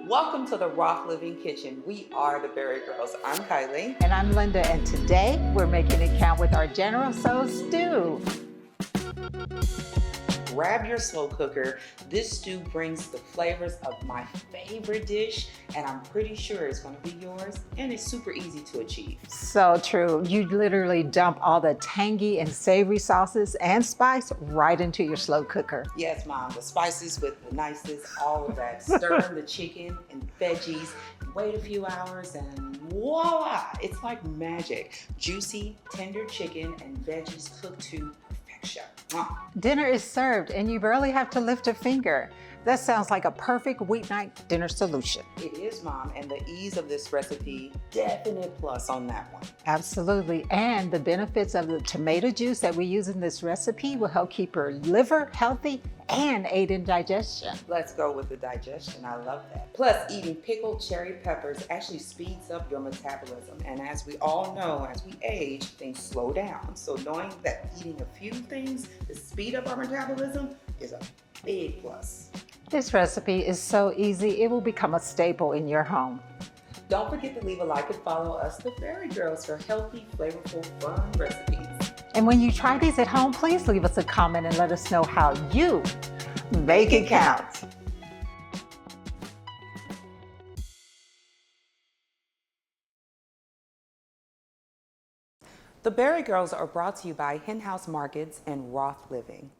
Welcome to the Rock Living Kitchen. We are the BariGirls. I'm Kylie. And I'm Linda, and today we're making it count with our General Tso stew. Grab your slow cooker. This stew brings the flavors of my favorite dish, and I'm pretty sure it's going to be yours, and it's super easy to achieve. So true. You literally dump all the tangy and savory sauces and spice right into your slow cooker. Yes, Mom, the spices with the nicest, all of that. Stir in the chicken and veggies, wait a few hours, and voila! It's like magic. Juicy, tender chicken and veggies cooked to perfection. Dinner is served and you barely have to lift a finger. That sounds like a perfect weeknight dinner solution. It is, Mom, and the ease of this recipe, definite plus on that one. Absolutely, and the benefits of the tomato juice that we use in this recipe will help keep your liver healthy and aid in digestion. Let's go with the digestion, I love that. Plus, eating pickled cherry peppers actually speeds up your metabolism, and as we all know, as we age, things slow down. So knowing that eating a few things to speed up our metabolism is a big plus. This recipe is so easy, it will become a staple in your home. Don't forget to leave a like and follow us, the BariGirls, for healthy, flavorful, fun recipes. And when you try these at home, please leave us a comment and let us know how you make it count. The BariGirls are brought to you by Hen House Markets and Roth Living.